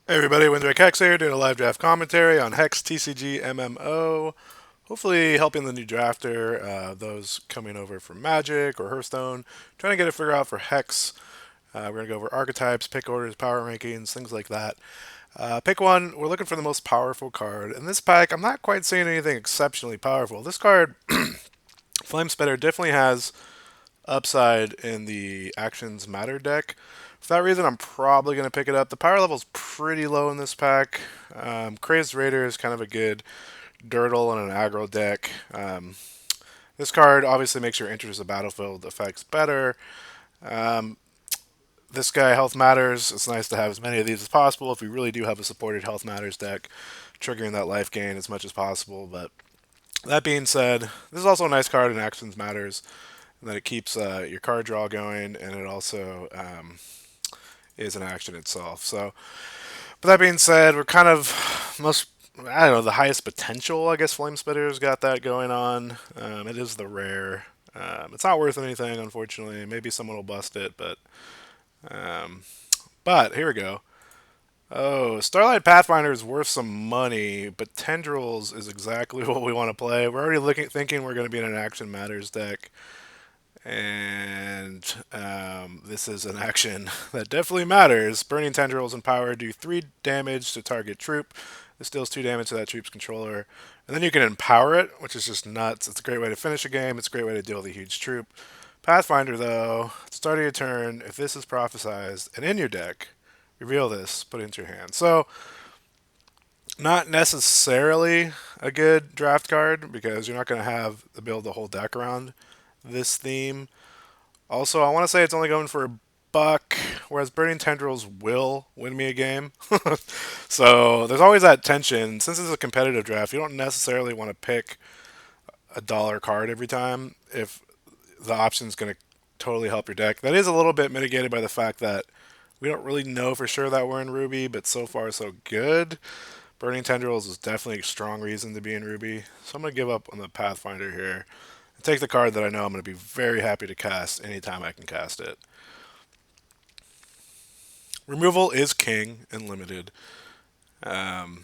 Hey everybody, Windrake Hex here doing a live draft commentary on Hex TCG MMO. Hopefully helping the new drafter, those coming over from Magic or Hearthstone, trying to get a figure out for Hex. We're going to go over archetypes, pick orders, power rankings, things like that. Pick one, we're looking for the most powerful card. In this pack, I'm not quite seeing anything exceptionally powerful. This card, Flame Spitter, definitely has upside in the Actions Matter deck. For that reason, I'm probably going to pick it up. The power level's pretty low in this pack. Crazed Raider is kind of a good Dirtle and an aggro deck. This card obviously makes your enters the battlefield effects better. Um, this guy, Health Matters, it's nice to have as many of these as possible if we really do have a supported Health Matters deck, triggering that life gain as much as possible. But that being said, this is also a nice card in Actions Matters, and that it keeps your card draw going, and it also is an action itself. So, but that being said, we're kind of most, I don't know, the highest potential. I guess Flame Spitter's got that going on. It is the rare. It's not worth anything, unfortunately. Maybe someone will bust it, um, but here we go. Oh, Starlight Pathfinder is worth some money, but Tendrils is exactly what we want to play. We're already thinking we're going to be in an Action Matters deck. And this is an action that definitely matters. Burning Tendrils and Power do 3 damage to target troop. This deals 2 damage to that troop's controller. And then you can empower it, which is just nuts. It's a great way to finish a game. It's a great way to deal with a huge troop. Pathfinder, though, at the start of your turn, if this is prophesized and in your deck, reveal this, put it into your hand. So, not necessarily a good draft card because you're not going to have to build the whole deck around this theme. Also, I want to say it's only going for a buck, whereas Burning Tendrils will win me a game. So there's always that tension. Since it's a competitive draft, you don't necessarily want to pick a dollar card every time if the option's going to totally help your deck. That is a little bit mitigated by the fact that we don't really know for sure that we're in Ruby, but so far so good. Burning Tendrils is definitely a strong reason to be in Ruby. So I'm going to give up on the Pathfinder here and take the card that I know I'm going to be very happy to cast anytime I can cast it. Removal is king and limited. Um,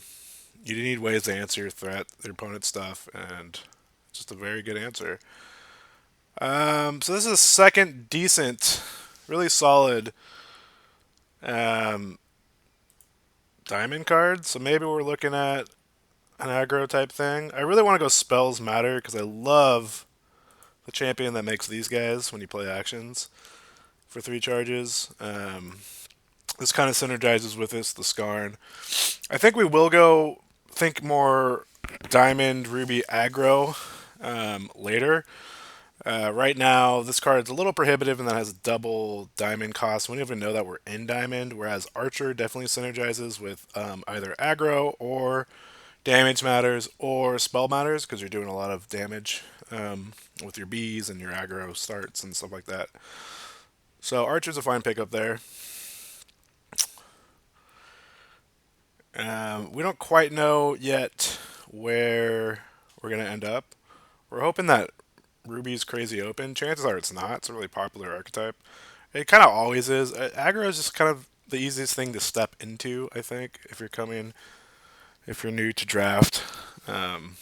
you need ways to answer your opponent's stuff, and it's just a very good answer. So this is a second decent, really solid um, diamond card. So maybe we're looking at an aggro type thing. I really want to go Spells Matter because I love the champion that makes these guys when you play actions for 3 charges. This kind of synergizes with this, the Skarn. I think we will go think more Diamond Ruby aggro later. Right now, this card's a little prohibitive and that has a double diamond cost. We don't even know that we're in diamond, whereas Archer definitely synergizes with either aggro or damage matters or spell matters because you're doing a lot of damage with your bees and your aggro starts and stuff like that. So Archer's a fine pickup there. We don't quite know yet where we're going to end up. We're hoping that Ruby's crazy open. Chances are it's not. It's a really popular archetype. It kind of always is. Aggro is just kind of the easiest thing to step into, I think, if you're new to draft. Um,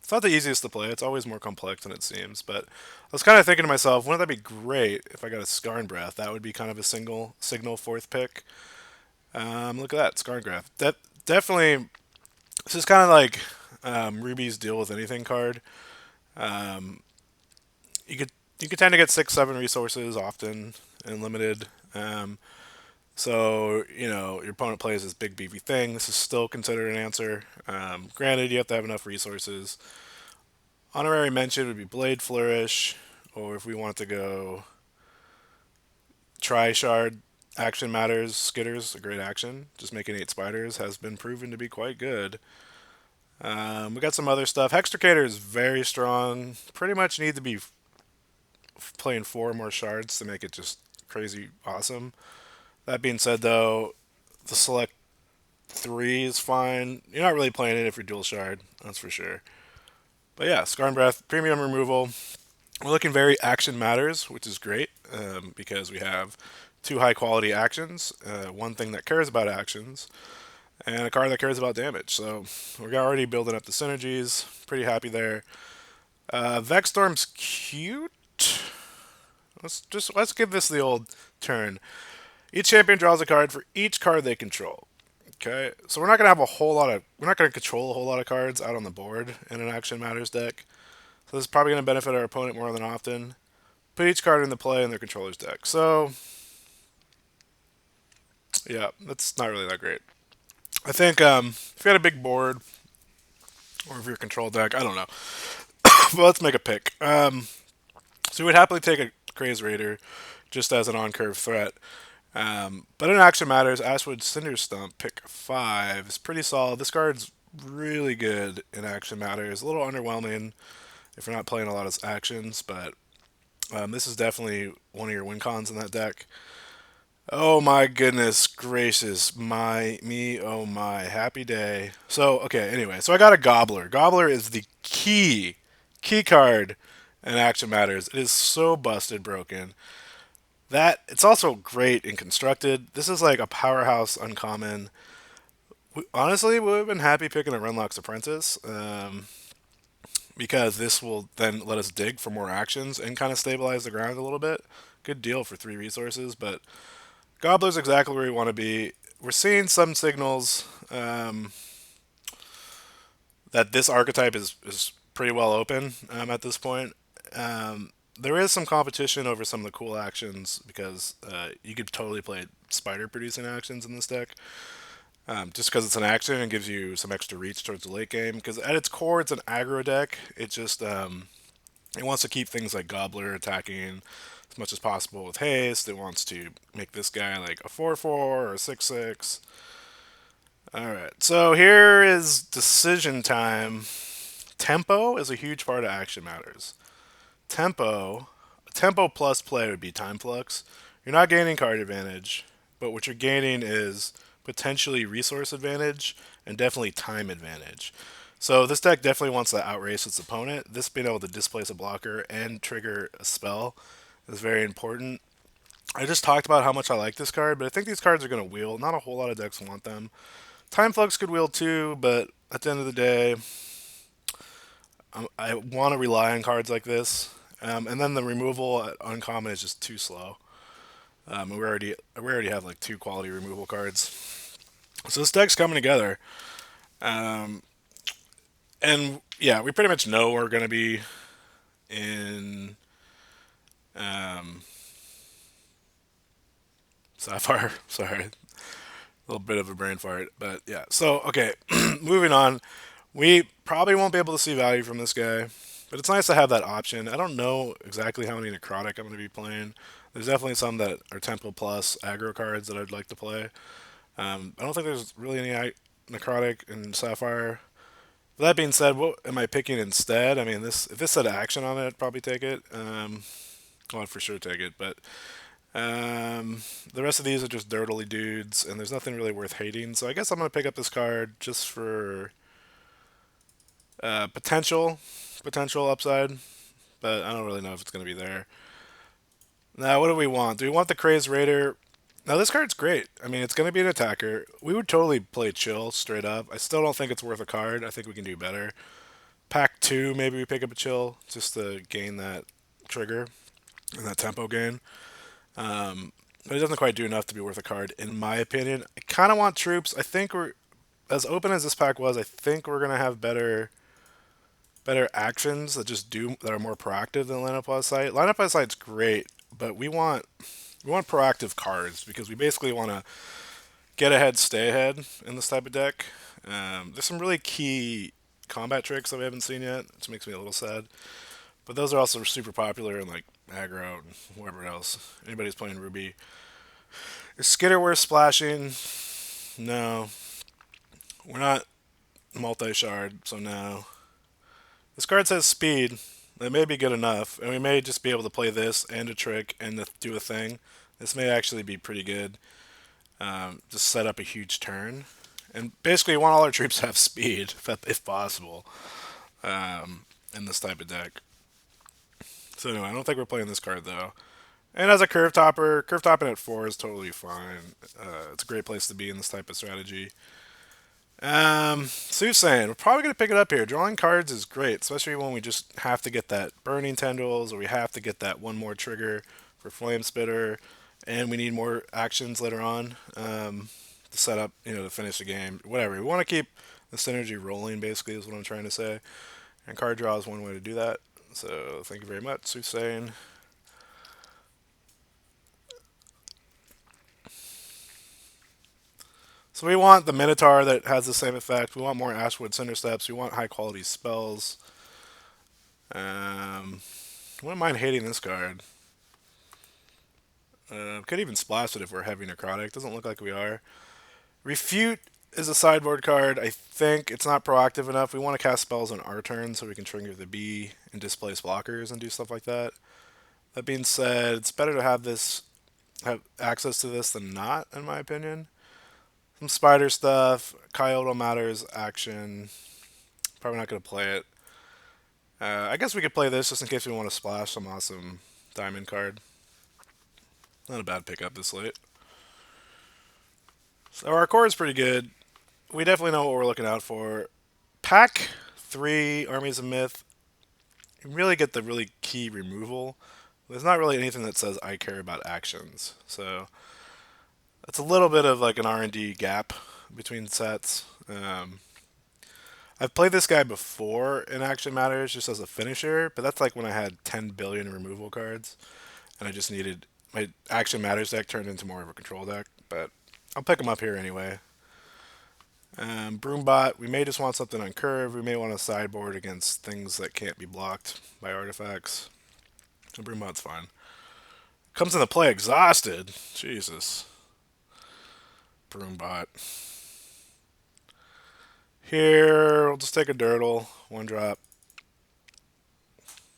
it's not the easiest to play. It's always more complex than it seems. But I was kind of thinking to myself, wouldn't that be great if I got a Skarn Breath? That would be kind of a single signal fourth pick. Look at that, Skarn Breath. That definitely. This is kind of like Ruby's deal with anything card. Um, you could you could tend to get 6, 7 resources often and limited. So your opponent plays this big beefy thing. This is still considered an answer. Granted, you have to have enough resources. Honorary mention would be Blade Flourish, or if we want to go Tri Shard. Action matters. Skitter's a great action. Just making 8 spiders has been proven to be quite good. We got some other stuff. Hextricator is very strong. Pretty much need to be playing 4 more shards to make it just crazy awesome. That being said, though, the select 3 is fine. You're not really playing it if you're dual shard, that's for sure. But yeah, Skarn Breath, premium removal. We're looking very action matters, which is great because we have two high quality actions, one thing that cares about actions, and a card that cares about damage. So we're already building up the synergies. Pretty happy there. Vexstorm's cute. Let's give this the old turn. Each champion draws a card for each card they control. Okay, so we're not going to control a whole lot of cards out on the board in an Action Matters deck. So this is probably going to benefit our opponent more than often. Put each card into play in their controller's deck. So yeah, that's not really that great. I think if you had a big board or if you're a control deck, I don't know. But let's make a pick. So we would happily take a Craze Raider just as an on-curve threat. But in Action Matters, Ashwood Cinder Stump, pick 5 is pretty solid. This card's really good in Action Matters. A little underwhelming if you're not playing a lot of actions, but this is definitely one of your win cons in that deck. Oh my goodness gracious, oh my, happy day. So, okay, anyway, so I got a Gobbler. Gobbler is the key card in Action Matters. It is so busted broken. That it's also great and constructed. This is like a powerhouse uncommon. Honestly, we would have been happy picking a Renlock's Apprentice because this will then let us dig for more actions and kind of stabilize the ground a little bit. Good deal for 3 resources, but Gobbler's exactly where we want to be. We're seeing some signals that this archetype is pretty well open at this point. There is some competition over some of the cool actions because you could totally play spider producing actions in this deck. Just because it's an action and gives you some extra reach towards the late game. Because at its core, it's an aggro deck. It just it wants to keep things like Gobbler attacking as much as possible with haste. It wants to make this guy like a 4/4 or a 6/6. All right, so here is decision time. Tempo is a huge part of Action Matters. Tempo plus play would be Time Flux. You're not gaining card advantage, but what you're gaining is potentially resource advantage and definitely time advantage. So this deck definitely wants to outrace its opponent. This being able to displace a blocker and trigger a spell is very important. I just talked about how much I like this card, but I think these cards are going to wheel. Not a whole lot of decks want them. Time Flux could wheel too, but at the end of the day, I want to rely on cards like this. And then the removal at uncommon is just too slow. We already have like 2 quality removal cards. So this deck's coming together. Um, and yeah, we pretty much know we're going to be in um, Sapphire. Sorry, a little bit of a brain fart. But yeah, so okay, moving on. We probably won't be able to see value from this guy, but it's nice to have that option. I don't know exactly how many Necrotic I'm going to be playing. There's definitely some that are Tempo Plus aggro cards that I'd like to play. I don't think there's really any Necrotic in Sapphire. With that being said, what am I picking instead? I mean, this if this said action on it, I'd probably take it. Well, I'd for sure take it, but the rest of these are just dirtily dudes, and there's nothing really worth hating. So I guess I'm going to pick up this card just for potential upside, but I don't really know if it's going to be there. Now, what do we want? Do we want the Crazed Raider? Now, this card's great. I mean, it's going to be an attacker. We would totally play Chill straight up. I still don't think it's worth a card. I think we can do better. Pack 2, maybe we pick up a Chill just to gain that trigger and that tempo gain. But it doesn't quite do enough to be worth a card, in my opinion. I kind of want troops. I think we're, as open as this pack was, I think we're going to have better actions that are more proactive than Line Up Plus Sight. Line Up Plus Sight's great, but we want proactive cards because we basically want to get ahead, stay ahead in this type of deck. There's some really key combat tricks that we haven't seen yet, which makes me a little sad. But those are also super popular in like aggro and whoever else. Anybody's playing Ruby. Is Skitter worth splashing? No. We're not multi-shard, so no. This card says speed. That may be good enough, and we may just be able to play this and a trick and do a thing. This may actually be pretty good. Just set up a huge turn. And basically, we want all our troops to have speed, if possible, in this type of deck. So anyway, I don't think we're playing this card, though. And as a curve topping at 4 is totally fine. It's a great place to be in this type of strategy. Soothsaying, we're probably going to pick it up here. Drawing cards is great, especially when we just have to get that burning tendrils or we have to get that one more trigger for flame spitter, and we need more actions later on to set up, to finish the game. Whatever. We want to keep the synergy rolling, basically, is what I'm trying to say. And card draw is one way to do that. So thank you very much, Soothsaying. So we want the Minotaur that has the same effect. We want more Ashwood Cinder Steps. We want high quality spells. I wouldn't mind hating this card. Could even splash it if we're heavy necrotic. Doesn't look like we are. Refute is a sideboard card. I think it's not proactive enough. We want to cast spells on our turn so we can trigger the B and displace blockers and do stuff like that. That being said, it's better to have access to this than not, in my opinion. Some spider stuff. Coyote matters action. Probably not going to play it. I guess we could play this just in case we want to splash some awesome diamond card. Not a bad pickup this late. So our core is pretty good. We definitely know what we're looking out for. Pack 3 Armies of Myth. You really get the really key removal. There's not really anything that says I care about actions. So it's a little bit of like an R&D gap between sets. I've played this guy before in Action Matters just as a finisher, but that's like when I had 10 billion removal cards and I just needed my Action Matters deck turned into more of a control deck. But I'll pick him up here anyway. Broombot, we may just want something on curve. We may want a sideboard against things that can't be blocked by artifacts. So Broombot's fine. Comes into play exhausted. Jesus. Broombot. Here, we'll just take a Dirtle. One drop.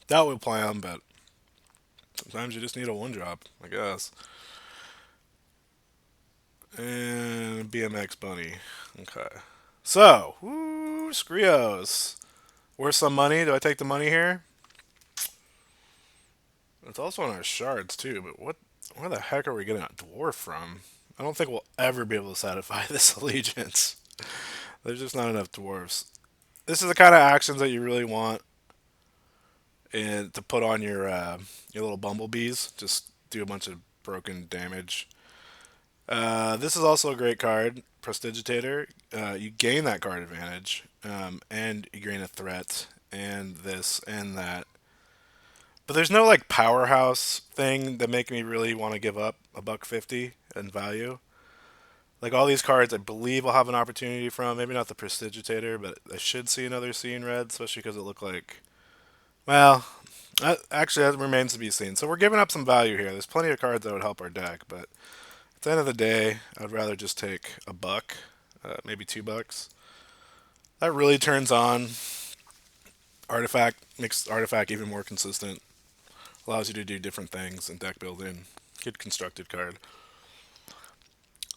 Doubt we'll play him, but sometimes you just need a one drop, I guess. And BMX Bunny. Okay. So, woo, Skrios. Worth some money. Do I take the money here? It's also on our shards too, but where the heck are we getting a dwarf from? I don't think we'll ever be able to satisfy this allegiance. There's just not enough dwarfs. This is the kind of actions that you really want and to put on your little bumblebees. Just do a bunch of broken damage. This is also a great card, Prestigitator. You gain that card advantage, and you gain a threat, and this and that. But there's no like powerhouse thing that make me really want to give up a buck 50 in value. Like all these cards, I believe I'll have an opportunity from. Maybe not the Prestigitator, but I should see another Seeing Red, especially because it looked like. Well, actually, that remains to be seen. So we're giving up some value here. There's plenty of cards that would help our deck, but at the end of the day, I'd rather just take a buck, maybe $2. That really turns on Artifact, makes Artifact even more consistent. Allows you to do different things in deck building. Good constructed card.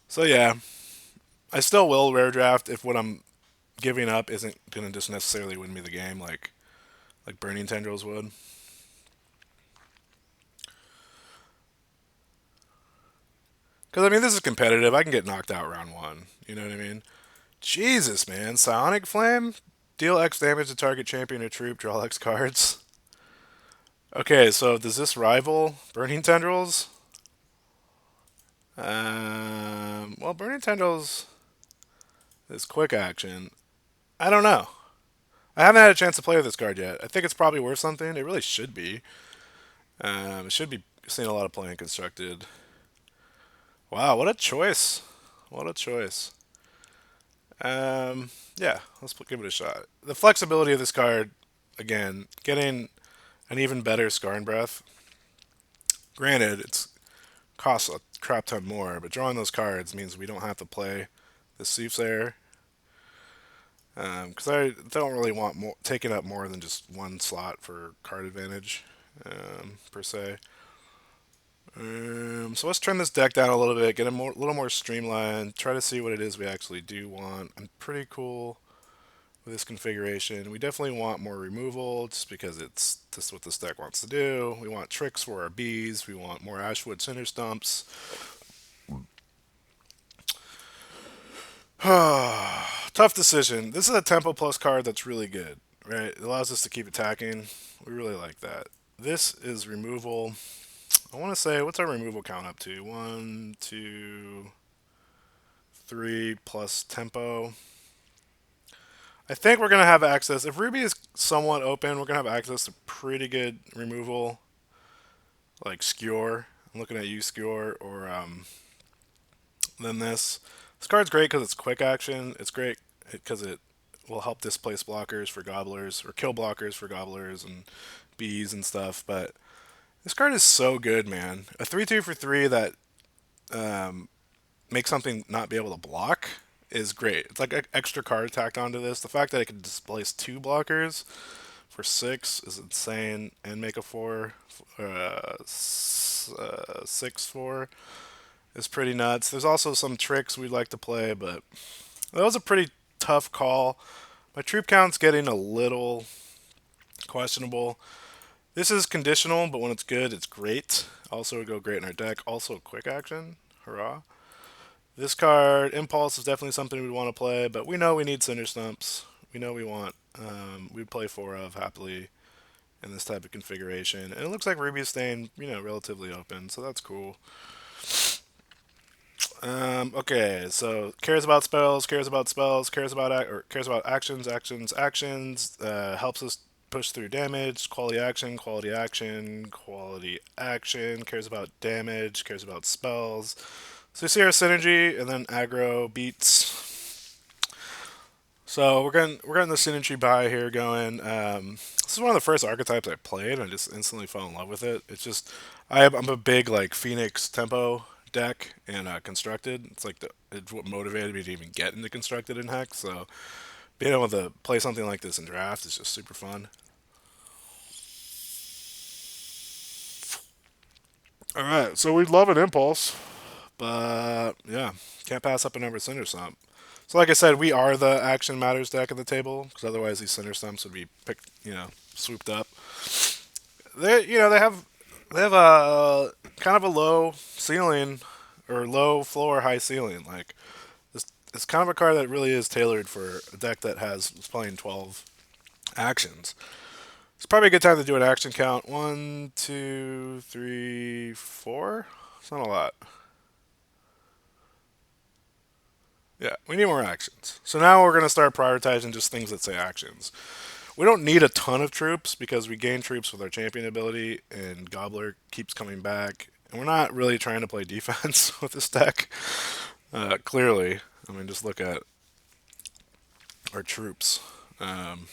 So yeah, I still will rare draft if what I'm giving up isn't gonna just necessarily win me the game like Burning Tendrils would. Because I mean, this is competitive. I can get knocked out round one. You know what I mean? Jesus, man, Psionic Flame, deal X damage to target champion or troop. Draw X cards. Okay, so does this rival Burning Tendrils? Well, Burning Tendrils is quick action. I don't know. I haven't had a chance to play with this card yet. I think it's probably worth something. It really should be. It should be seeing a lot of play in constructed. Wow, what a choice! What a choice. Yeah, give it a shot. The flexibility of this card, again, getting an even better Scarn Breath. Granted, it's costs a crap ton more, but drawing those cards means we don't have to play the Soothsayer. Because I don't really want taking up more than just one slot for card advantage, per se. So let's turn this deck down a little bit, get a little more streamlined, try to see what it is we actually do want. I'm pretty cool with this configuration. We definitely want more removal just because it's just what this deck wants to do. We want tricks for our bees. We want more Ashwood Cinder Stumps. Tough decision. This is a Tempo Plus card that's really good, right? It allows us to keep attacking. We really like that. This is removal. I want to say, what's our removal count up to? One, two, three plus tempo. I think we're going to have access. If Ruby is somewhat open, we're going to have access to pretty good removal, like Skewer. I'm looking at you, Skewer, or then this. This card's great because it's quick action. It's great because it will help displace blockers for gobblers, or kill blockers for gobblers and bees and stuff. But this card is so good, man. A 3/2 for 3 that um, makes something not be able to block is great. It's like an extra card tacked onto this. The fact that it can displace 2 blockers for 6 is insane, and make a 6/4 is pretty nuts. There's also some tricks we'd like to play, but that was a pretty tough call. My troop count's getting a little questionable. This is conditional, but when it's good, it's great. Also, would go great in our deck. Also, quick action. Hurrah. This card, Impulse, is definitely something we want to play, but we know we need Cinder Stumps. We know we want, we'd play 4 of happily in this type of configuration. And it looks like Ruby is staying, relatively open, so that's cool. Okay, so cares about spells, cares about spells, cares about actions, actions, actions. Helps us push through damage. Quality action, quality action, quality action. Cares about damage, cares about spells. So you see our synergy, and then aggro beats. So we're getting the synergy buy here going. This is one of the first archetypes I played, and I just instantly fell in love with it. It's just I'm a big like Phoenix tempo deck and constructed. It's what motivated me to even get into constructed in Hex. So being able to play something like this in draft is just super fun. All right, so we'd love an impulse, but yeah, can't pass up a number Cinder Stump. So like I said, we are the Action Matters deck at the table because otherwise these Cinder Stumps would be picked, swooped up. They have a kind of a low ceiling or low floor, high ceiling. Like this, it's kind of a card that really is tailored for a deck that is playing 12 actions. It's probably a good time to do an action count. One, two, three, four. It's not a lot. Yeah, we need more actions. So now we're going to start prioritizing just things that say actions. We don't need a ton of troops because we gain troops with our champion ability, and Gobbler keeps coming back. And we're not really trying to play defense with this deck. Clearly, I mean, just look at our troops. Um,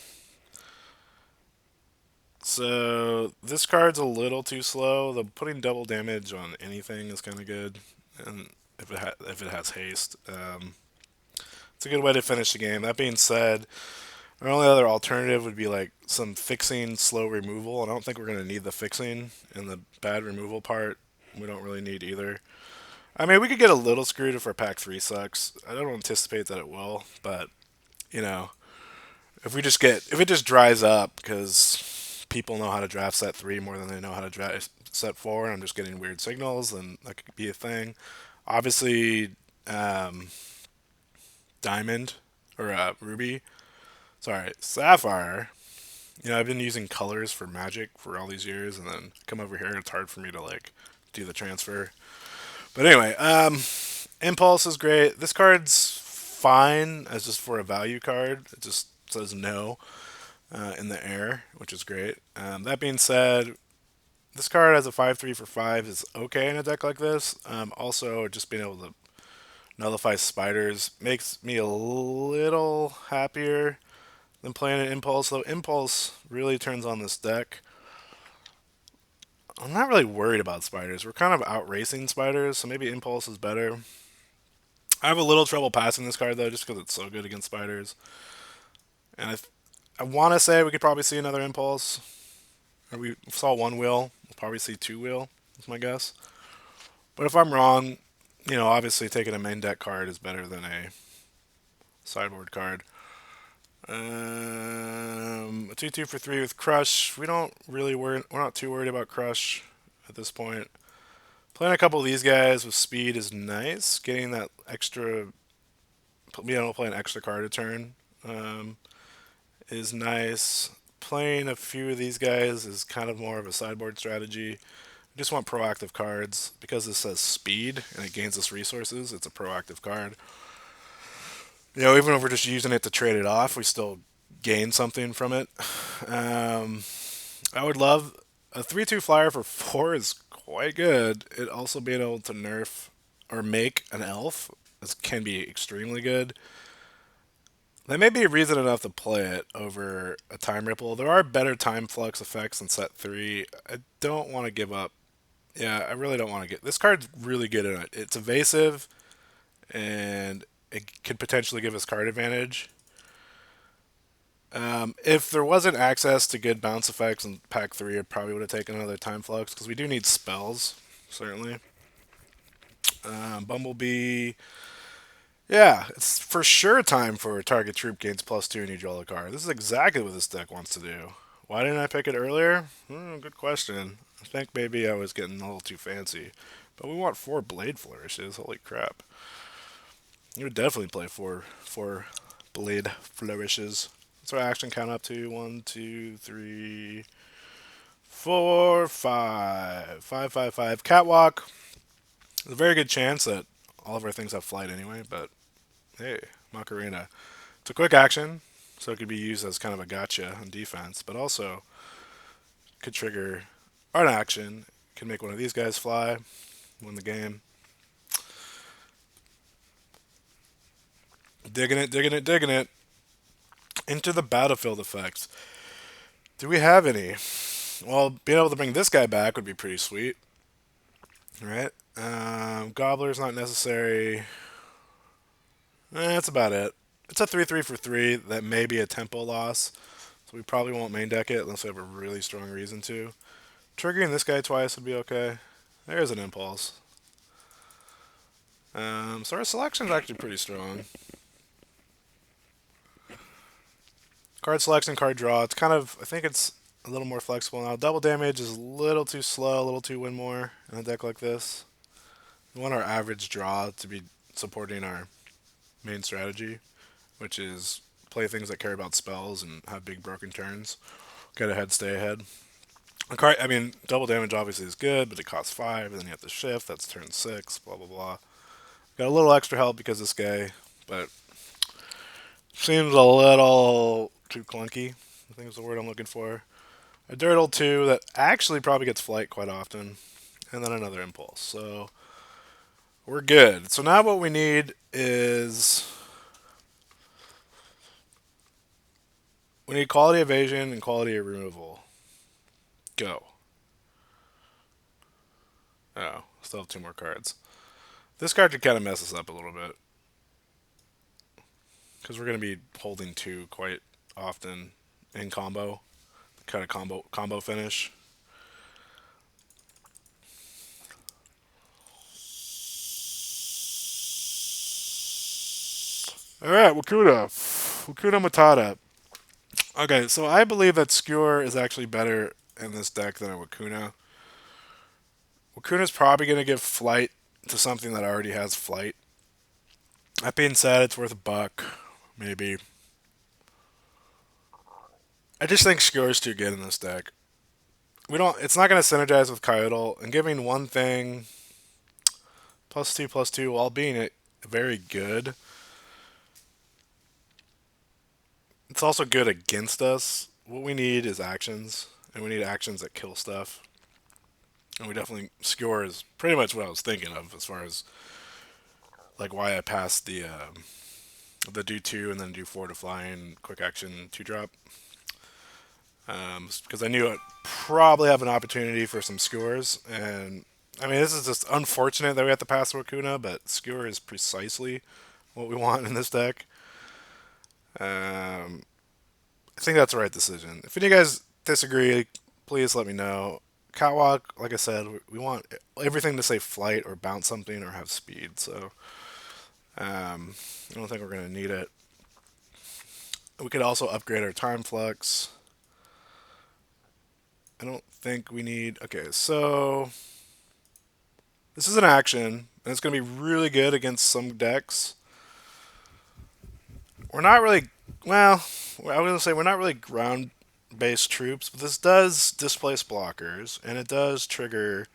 so this card's a little too slow. The putting double damage on anything is kind of good, and if it has haste, it's a good way to finish the game. That being said, our only other alternative would be like some fixing slow removal. And I don't think we're going to need the fixing and the bad removal part. We don't really need either. I mean, we could get a little screwed if our pack 3 sucks. I don't anticipate that it will, but, you know, if it just dries up because people know how to draft set 3 more than they know how to draft set 4, and I'm just getting weird signals, then that could be a thing. Obviously, um, Diamond, or Ruby, sorry, Sapphire. I've been using colors for Magic for all these years, and then come over here, it's hard for me to like do the transfer. But anyway, Impulse is great. This card's fine as just for a value card. It just says no in the air, which is great. That being said, this card as a 5/3 for 5 is okay in a deck like this. Also, just being able to nullify spiders makes me a little happier than playing an Impulse. Though Impulse really turns on this deck. I'm not really worried about spiders. We're kind of outracing spiders, so maybe Impulse is better. I have a little trouble passing this card though, just because it's so good against spiders. And I want to say we could probably see another Impulse. Or we saw one wheel. We'll probably see two wheel. That's my guess. But if I'm wrong, obviously taking a main deck card is better than a sideboard card. A 2-2 for 3 with Crush. We don't really worry. We're not too worried about Crush at this point. Playing a couple of these guys with speed is nice. Getting that extra, being able to play an extra card a turn um, is nice. Playing a few of these guys is kind of more of a sideboard strategy. I just want proactive cards because this says speed and it gains us resources. It's a proactive card. Even if we're just using it to trade it off, we still gain something from it. Um, I would love a 3-2 flyer for 4 is quite good. It also being able to nerf or make an elf can be extremely good. That may be reason enough to play it over a time ripple. There are better time flux effects in set 3. I don't want to give up. Yeah, I really don't want to get. This card's really good in it. It's evasive and it could potentially give us card advantage. If there wasn't access to good bounce effects in pack 3, I probably would have taken another time flux because we do need spells, certainly. Bumblebee, yeah, it's for sure time for target troop gains +2 and you draw a card. This is exactly what this deck wants to do. Why didn't I pick it earlier? Good question. I think maybe I was getting a little too fancy. But we want 4 Blade Flourishes. Holy crap. You would definitely play four Blade Flourishes. What's our action count up to? 1, 2, 3, 4, 5. 5, 5, 5. Catwalk. There's a very good chance that all of our things have flight anyway, but hey, Macarena. It's a quick action, so it could be used as kind of a gotcha on defense, but also could trigger art action. Can make one of these guys fly, win the game. Digging it, digging it, digging it. Into the battlefield effects. Do we have any? Well, being able to bring this guy back would be pretty sweet. Right? Gobbler's not necessary. That's about it. It's a 3-3 for 3 that may be a tempo loss. So we probably won't main deck it unless we have a really strong reason to. Triggering this guy twice would be okay. There's an impulse. So our selection is actually pretty strong. Card selection, card draw. It's kind of, I think it's a little more flexible now. Double damage is a little too slow, a little too win more in a deck like this. We want our average draw to be supporting our main strategy, which is play things that care about spells and have big broken turns. Get ahead, stay ahead. I mean, double damage obviously is good, but it costs 5, and then you have to shift. That's turn 6. Blah blah blah. Got a little extra help because this guy, but seems a little too clunky. I think is the word I'm looking for. A Dirtle 2 that actually probably gets flight quite often, and then another impulse. So we're good. So now what we need is we need quality evasion and quality removal. Go. Oh, still have 2 more cards. This card could kind of mess us up a little bit because we're going to be holding 2 quite often in combo. Kind of combo finish. All right, Wakuna Matata. Okay, so I believe that Skewer is actually better in this deck than a Wakuna. Wakuna's probably going to give flight to something that already has flight. That being said, it's worth $1, maybe. I just think Skewer's too good in this deck. We don't. It's not going to synergize with Coyote, and giving one thing +2/+2 while being it very good. It's also good against us. What we need is actions, and we need actions that kill stuff. And we definitely Skewer is pretty much what I was thinking of as far as like why I passed the do 2 and then do 4 to fly and quick action 2-drop. Because I knew I'd probably have an opportunity for some skewers, and I mean this is just unfortunate that we have to pass Wakuna, but skewer is precisely what we want in this deck. Um, I think that's the right decision. If any of you guys disagree, please let me know. Catwalk, like I said, we want everything to say flight or bounce something or have speed, so I don't think we're going to need it. We could also upgrade our time flux. I don't think we need. Okay, so this is an action, and it's going to be really good against some decks. We're not really. Well, I was going to say we're not really ground based troops, but this does displace blockers, and it does trigger.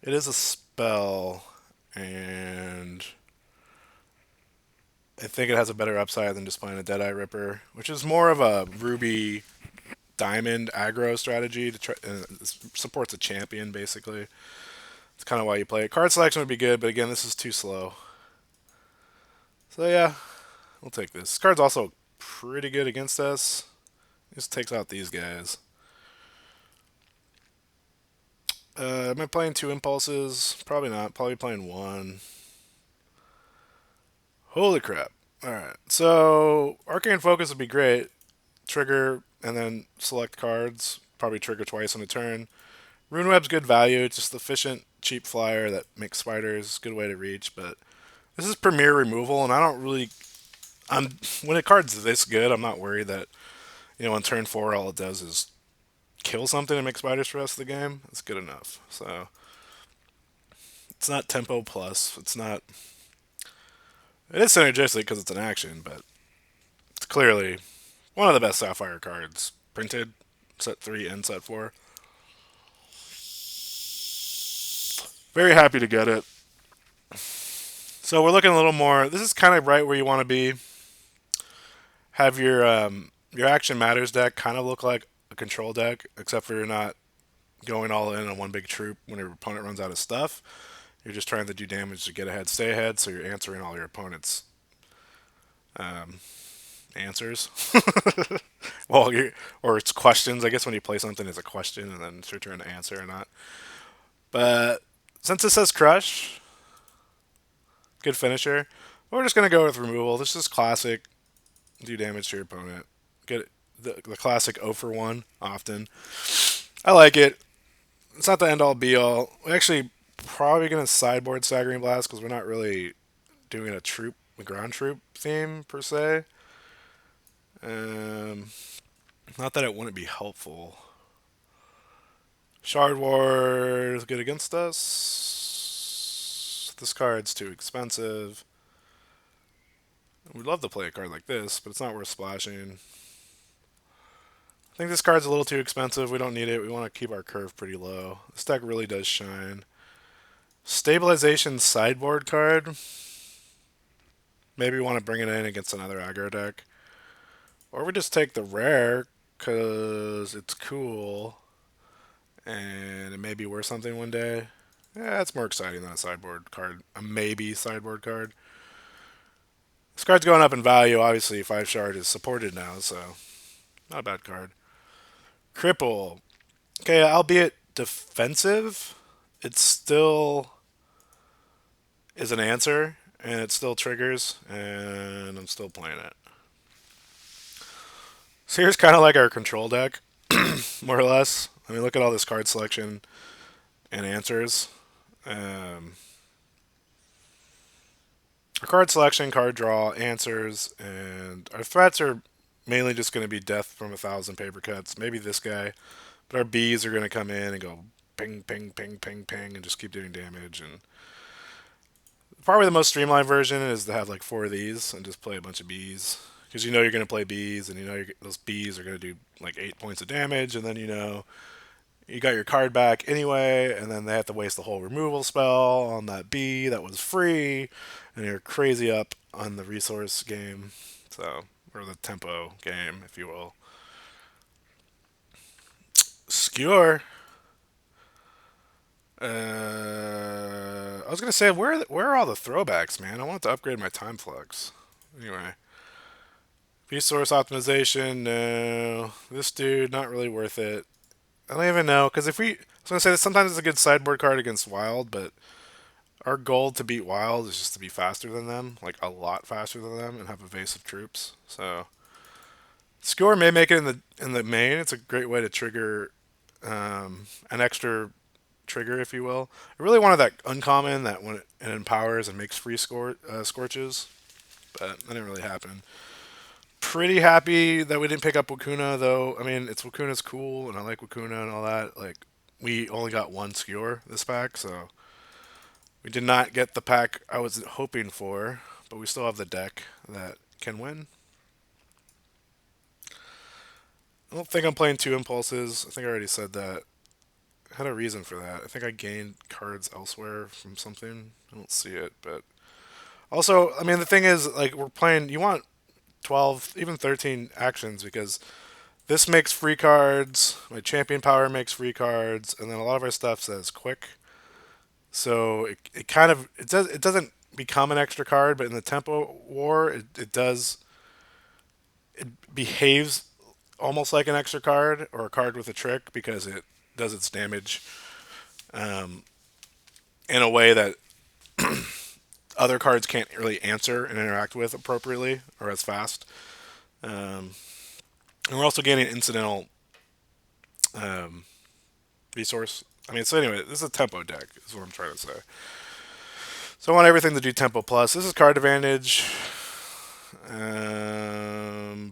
It is a spell, and I think it has a better upside than just playing a Deadeye Ripper, which is more of a Ruby Diamond aggro strategy to try. Supports a champion basically. It's kind of why you play it. Card selection would be good, but again, this is too slow. So yeah, we'll take this. This card's also pretty good against us. Just takes out these guys. Am I playing two impulses? Probably not. Probably playing one. Holy crap. Alright. So, Arcane Focus would be great. Trigger and then select cards. Probably trigger twice on a turn. Rune Web's good value. It's just efficient, cheap flyer that makes spiders. Good way to reach. But this is premier removal, and I don't really. When a card's this good, I'm not worried that on turn four all it does is kill something and make spiders for the rest of the game. It's good enough. So it's not tempo plus. It's not. It is synergistic because it's an action, but it's clearly one of the best Sapphire cards printed. Set 3 and set 4. Very happy to get it. So we're looking a little more. This is kind of right where you want to be. Have your action matters deck kind of look like a control deck, except for you're not going all in on one big troop when your opponent runs out of stuff. You're just trying to do damage to get ahead, stay ahead, so you're answering all your opponent's um, answers. well, or it's questions. I guess when you play something, it's a question, and then it's your turn to answer or not. But since it says crush, good finisher. We're just gonna go with removal. This is classic. Do damage to your opponent. Get the classic 0 for 1 often. I like it. It's not the end all be all. We're actually probably gonna sideboard Staggering Blast because we're not really doing a ground troop theme per se. Um, Not that it wouldn't be helpful. Shard War is good against us. This card's too expensive. We'd love to play a card like this, but it's not worth splashing. I think this card's a little too expensive. We don't need it. We want to keep our curve pretty low. This deck really does shine. Stabilization sideboard card. Maybe we want to bring it in against another aggro deck. Or we just take the rare because it's cool and it may be worth something one day. Yeah, it's more exciting than a sideboard card. A maybe sideboard card. This card's going up in value. Obviously, 5 shard is supported now, so not a bad card. Cripple. Okay, albeit defensive, it still is an answer, and it still triggers, and I'm still playing it. So here's kind of like our control deck, more or less. I mean, look at all this card selection and answers. Our card selection, card draw, answers, and our threats are mainly just going to be death from 1,000 paper cuts. Maybe this guy, but our bees are going to come in and go ping, ping, ping, ping, ping, and just keep doing damage. And probably the most streamlined version is to have like 4 of these and just play a bunch of bees. Because you know you're going to play bees, and you know those bees are going to do like 8 points of damage, and then you got your card back anyway, and then they have to waste the whole removal spell on that bee that was free, and you're crazy up on the resource game, so or the tempo game, if you will. Skewer. I was gonna say where are all the throwbacks, man? I want to upgrade my time flux. Anyway, resource optimization. No, this dude not really worth it. I don't even know because if we, I was gonna say that sometimes it's a good sideboard card against Wild, but our goal to beat Wild is just to be faster than them, like a lot faster than them, and have evasive troops. So Skewer may make it in the main. It's a great way to trigger an extra trigger, if you will. I really wanted that uncommon that when it empowers and makes free scorches, but that didn't really happen. pretty happy that we didn't pick up Wakuna, though. I mean, Wakuna's cool, and I like Wakuna and all that. Like, we only got one skewer this pack, so we did not get the pack I was hoping for, but we still have the deck that can win. I don't think I'm playing two impulses. I think I already said that. I had a reason for that. I think I gained cards elsewhere from something. I don't see it, but also, I mean, the thing is, like, we're playing. You want 12, even 13 actions because this makes free cards. My champion power makes free cards, and then a lot of our stuff says quick. So it kind of it doesn't become an extra card, but in the tempo war, it does it behaves almost like an extra card or a card with a trick because it does its damage um, in a way that other cards can't really answer and interact with appropriately or as fast. Um, and we're also gaining incidental um, resource. I mean, so anyway, this is a tempo deck, is what I'm trying to say. So I want everything to do tempo plus. This is card advantage.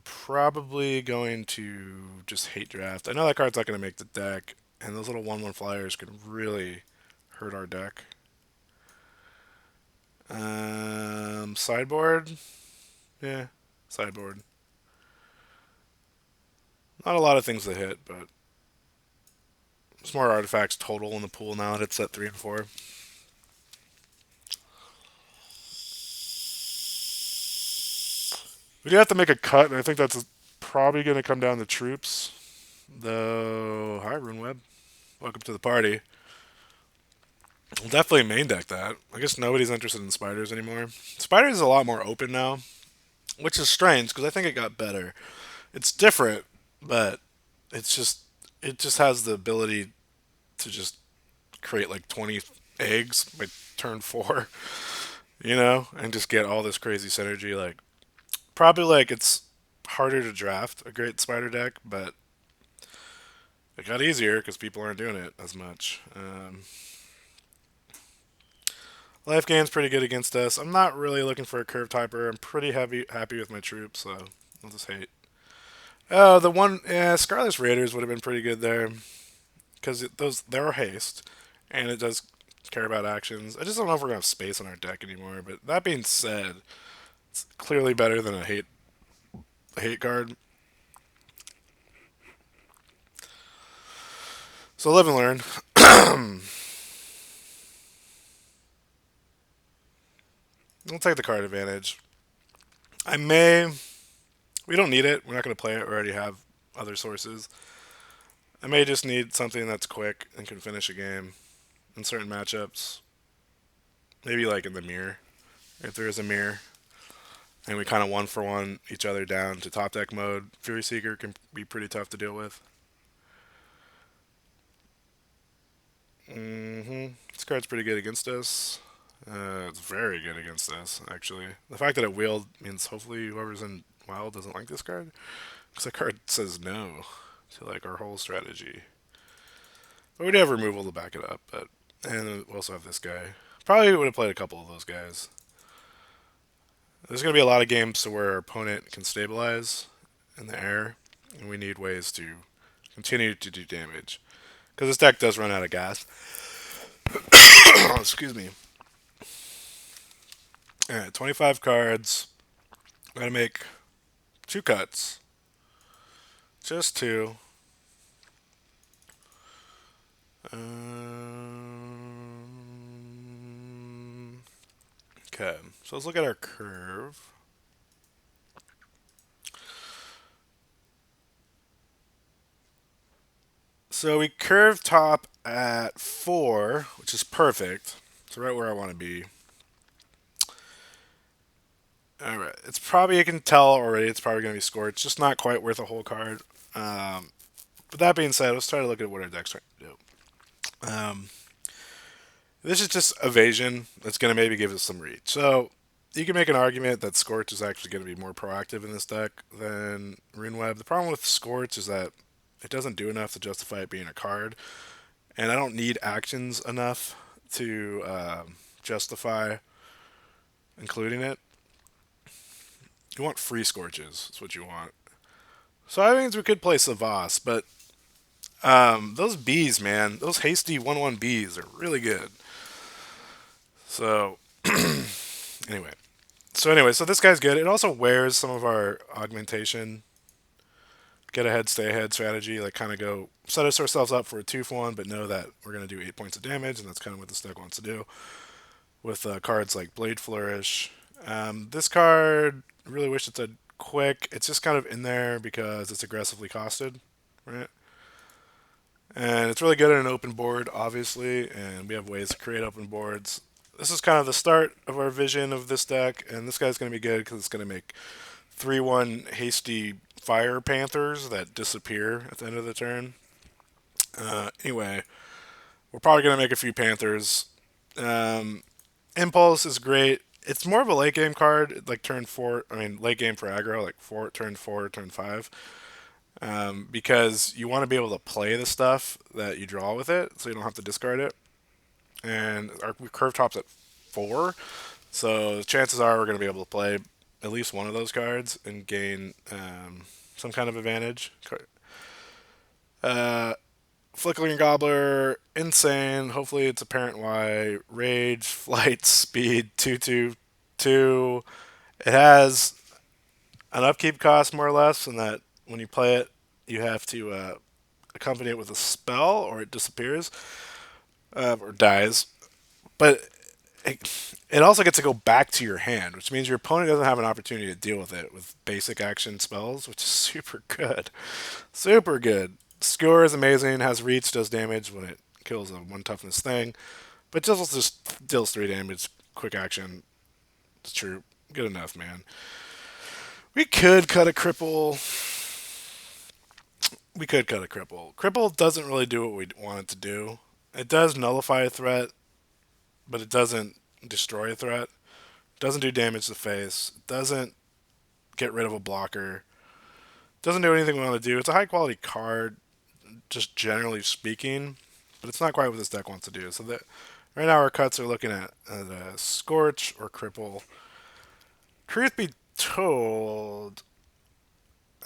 Probably going to just hate draft. I know that card's not going to make the deck, and those little 1/1 flyers can really hurt our deck. Sideboard, yeah, sideboard. Not a lot of things to hit, but there's more artifacts total in the pool now. It's at 3 and 4. We do have to make a cut, and I think that's probably going to come down to troops. Though, hi, RuneWeb. Welcome to the party. We'll definitely main deck that. I guess nobody's interested in spiders anymore. Spiders is a lot more open now, which is strange because I think it got better. It's different, but it's just it just has the ability to just create like 20 eggs by turn 4, and just get all this crazy synergy. Like probably like it's harder to draft a great spider deck, but it got easier because people aren't doing it as much. Life gain's pretty good against us. I'm not really looking for a curve typer. I'm pretty happy with my troops, so I'll just hate. Oh, the one, yeah, Scarlet's Raiders would have been pretty good there because they're haste, and it does care about actions. I just don't know if we're gonna have space on our deck anymore. But that being said, it's clearly better than a hate card. So live and learn. We'll take the card advantage. I may. We don't need it. We're not going to play it. We already have other sources. I may just need something that's quick and can finish a game in certain matchups. Maybe like in the mirror, if there is a mirror, and we kind of one for one each other down to top deck mode. Fury Seeker can be pretty tough to deal with. This card's pretty good against us. It's very good against us, actually. The fact that it wheeled means hopefully whoever's in Wild doesn't like this card. Because that card says no to like our whole strategy. But we do have removal to back it up. And we also have this guy. Probably would have played a couple of those guys. There's going to be a lot of games to where our opponent can stabilize in the air, and we need ways to continue to do damage. Because this deck does run out of gas. Excuse me. Alright, 25 cards. Gotta make 2 cuts. Just 2. Okay, so let's look at our curve. So we curve top at 4, which is perfect. It's right where I want to be. Alright, it's probably, you can tell already, it's probably going to be scored. It's just not quite worth a whole card. But that being said, let's try to look at what our deck's trying to do. This is just evasion that's going to maybe give us some reach. So you can make an argument that Scorch is actually going to be more proactive in this deck than RuneWeb. The problem with Scorch is that it doesn't do enough to justify it being a card, and I don't need actions enough to justify including it. You want free Scorches. That's what you want. So that means we could play Savas, but those bees, man, those hasty 1/1 bees are really good. So anyway, so this guy's good. It also wears some of our augmentation, get ahead, stay ahead strategy. Like kind of go set us ourselves up for a 2 for 1, but know that we're gonna do 8 points of damage, and that's kind of what this deck wants to do with cards like Blade Flourish. This card, really wish it said quick. It's just kind of in there because it's aggressively costed, right? And it's really good in an open board, obviously, and we have ways to create open boards. This is kind of the start of our vision of this deck, and this guy's going to be good because it's going to make 3/1 hasty fire panthers that disappear at the end of the turn. Anyway, we're probably going to make a few panthers. Um, Impulse is great. It's more of a late game card, like turn four. I mean, late game for aggro, like turn four, turn five, because you want to be able to play the stuff that you draw with it, so you don't have to discard it. And our curve tops at 4, so chances are we're going to be able to play at least one of those cards and gain some kind of advantage. Uh, Flickering Gobbler, insane. Hopefully it's apparent why. Rage, Flight, Speed, 2/2/2. It has an upkeep cost more or less, in that when you play it, you have to accompany it with a spell, or it disappears or dies. But it also gets to go back to your hand, which means your opponent doesn't have an opportunity to deal with it with basic action spells, which is super good. Super good. Skewer is amazing, has reach, does damage when it kills a 1 toughness thing, but just deals 3 damage, quick action. It's true. Good enough, man. We could cut a cripple. We could cut a cripple. Cripple doesn't really do what we want it to do. It does nullify a threat, but it doesn't destroy a threat. It doesn't do damage to the face. It doesn't get rid of a blocker. It doesn't do anything we want to do. It's a high quality card, just generally speaking, but it's not quite what this deck wants to do. So that right now our cuts are looking at Scorch or Cripple. Truth be told,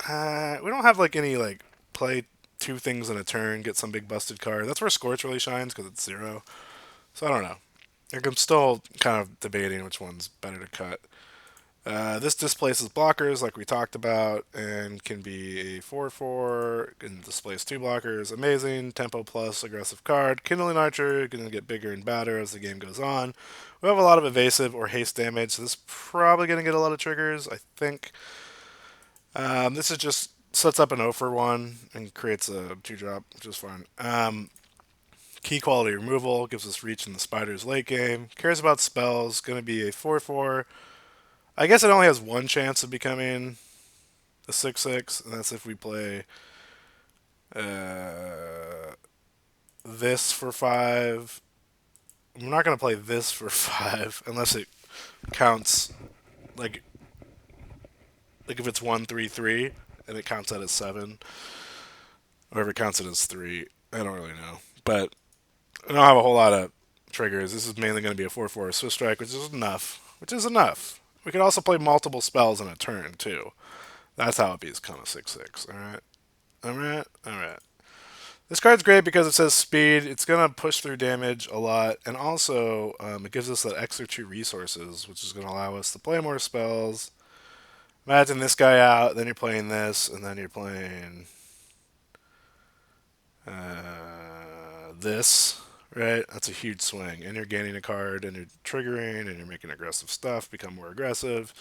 we don't have like any like play 2 things in a turn, get some big busted card. That's where Scorch really shines because it's 0. So I don't know. Like, I'm still kind of debating which one's better to cut. This displaces blockers, like we talked about, and can be a 4/4, and displace 2 blockers. Amazing. Tempo plus aggressive card. Kindling Archer, going to get bigger and badder as the game goes on. We have a lot of evasive or haste damage, so this is probably going to get a lot of triggers, I think. This is just sets up an 0 for 1 and creates a 2-drop, which is fun. Key quality removal gives us reach in the spider's late game. Cares about spells. Going to be a 4/4. I guess it only has one chance of becoming a 6/6, and that's if we play uh, this for 5. I'm not going to play this for 5 unless it counts, like if it's 1/3/3 and it counts that as 7, or if it counts it as 3. I don't really know, but I don't have a whole lot of triggers. This is mainly going to be a 4/4 Swift Strike, which is enough. Which is enough. We could also play multiple spells in a turn too. That's how it becomes a 6/6. All right, all right, all right. This card's great because it says speed. It's gonna push through damage a lot, and also it gives us that extra 2 resources, which is gonna allow us to play more spells. Imagine this guy out, then you're playing this, and then you're playing this. Right, that's a huge swing, and you're gaining a card, and you're triggering, and you're making aggressive stuff become more aggressive.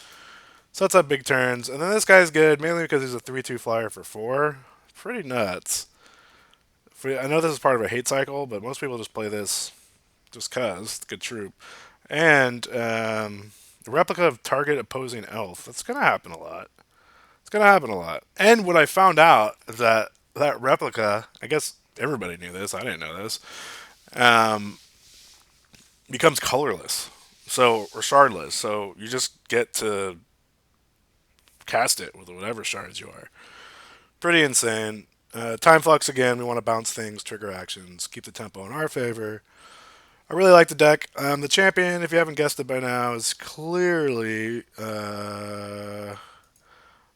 So that's up big turns, and then this guy's good mainly because he's a 3/2 flyer for 4. Pretty nuts. I know this is part of a hate cycle, but most people just play this just cause good troop. And replica of target opposing elf. That's gonna happen a lot. It's gonna happen a lot. And what I found out is that that replica, I guess everybody knew this. I didn't know this. Um, Becomes colorless, so or shardless. So you just get to cast it with whatever shards you are. Pretty insane. Time flux again. We want to bounce things, trigger actions, keep the tempo in our favor. I really like the deck. The champion, if you haven't guessed it by now, is clearly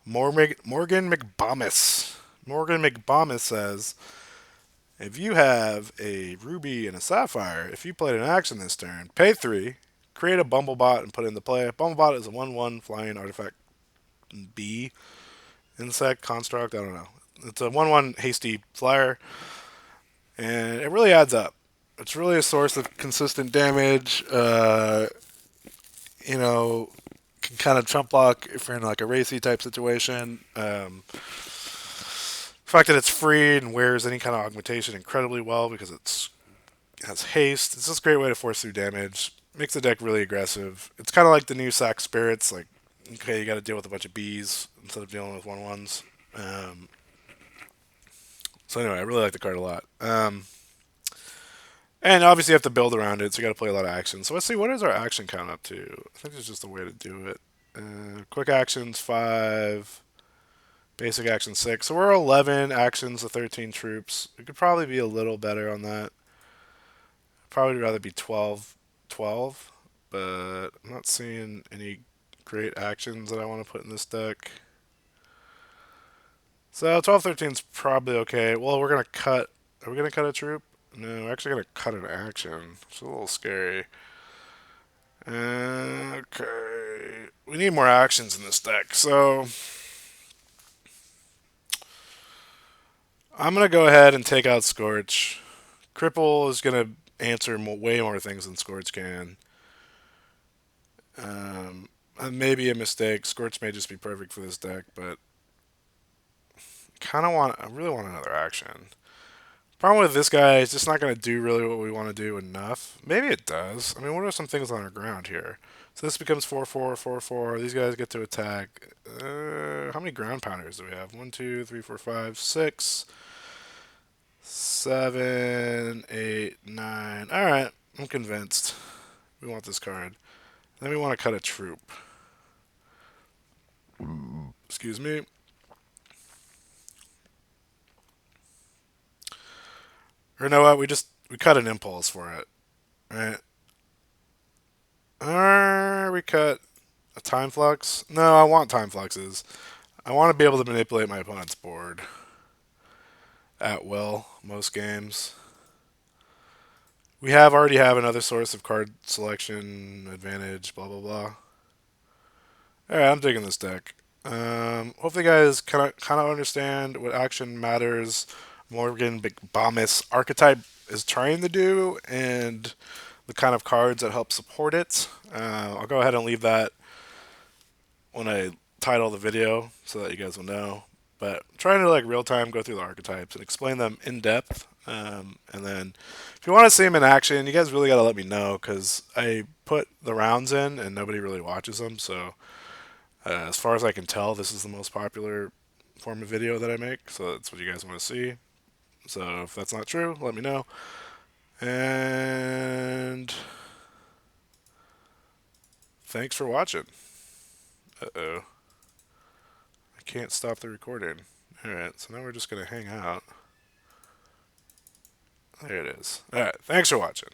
Morgan McBombus. Morgan McBombus says, if you have a ruby and a sapphire, if you played an action this turn, pay 3, create a Bumblebot and put it into play. Bumblebot is a 1/1 flying artifact B insect construct. I don't know. It's a 1/1 hasty flyer, and it really adds up. It's really a source of consistent damage. You know, can kind of chump block if you're in like a racy type situation. The fact that it's free and wears any kind of augmentation incredibly well because it has haste. It's just a great way to force through damage. Makes the deck really aggressive. It's kind of like the new sack spirits. Like, okay, you got to deal with a bunch of bees instead of dealing with 1/1s. So anyway, I really like the card a lot. And obviously you have to build around it, so you got to play a lot of action. So let's see, what is our action count up to? I think there's just a way to do it. Quick actions 5, basic action 6. So we're 11 actions to 13 troops. We could probably be a little better on that. Probably rather be 12, but I'm not seeing any great actions that I want to put in this deck. So 12, 13 is probably okay. Well, we're gonna cut. Are we gonna cut a troop? No, we're actually gonna cut an action. It's a little scary. Okay, we need more actions in this deck. So I'm gonna go ahead and take out Scorch. Cripple is gonna answer way more things than Scorch can. That may be a mistake. Scorch may just be perfect for this deck, but I really want another action. Problem with this guy is just not going to do really what we want to do enough. Maybe it does. I mean, what are some things on our ground here? So this becomes 4/4, 4/4. These guys get to attack. How many ground pounders do we have? 1, 2, 3, 4, 5, 6, 7, 8, 9. All right, I'm convinced. We want this card. Then we want to cut a troop. Excuse me. Or know what? We cut an impulse for it, right? Or we cut a time flux. No, I want time fluxes. I want to be able to manipulate my opponent's board at will most games. We already have another source of card selection advantage. Blah blah blah. All right, I'm digging this deck. Hopefully, you guys kind of understand what action matters. Morgan McBombus archetype is trying to do, and the kind of cards that help support it. I'll go ahead and leave that when I title the video so that you guys will know. But I'm trying to like real time go through the archetypes and explain them in depth. And then if you want to see them in action, you guys really got to let me know because I put the rounds in and nobody really watches them. So as far as I can tell, this is the most popular form of video that I make. So that's what you guys want to see. So if that's not true, let me know. And thanks for watching. Uh-oh. I can't stop the recording. Alright, so now we're just going to hang out. There it is. Alright, thanks for watching.